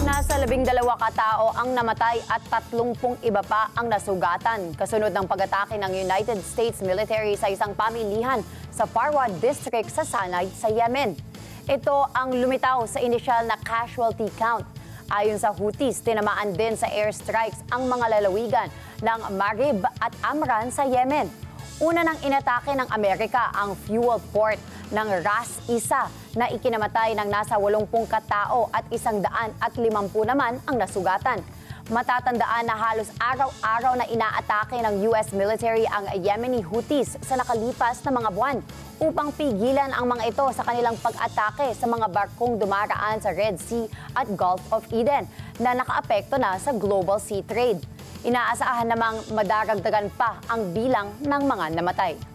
Nasa 12 katao ang namatay at 30 iba pa ang nasugatan kasunod ng pag-atake ng United States military sa isang pamilihan sa Farwa District sa Sanay sa Yemen. Ito ang lumitaw sa inisyal na casualty count. Ayon sa Houthis, tinamaan din sa airstrikes ang mga lalawigan ng Marib at Amran sa Yemen. Una nang inatake ng Amerika ang fuel port ng Ras Isa na ikinamatay ng nasa 80 katao at 150 naman ang nasugatan. Matatandaan na halos araw-araw na inaatake ng US military ang Yemeni Houthis sa nakalipas na mga buwan upang pigilan ang mga ito sa kanilang pag-atake sa mga barkong dumaraan sa Red Sea at Gulf of Eden na nakaapekto na sa global sea trade. Inaasahan namang madaragdagan pa ang bilang ng mga namatay.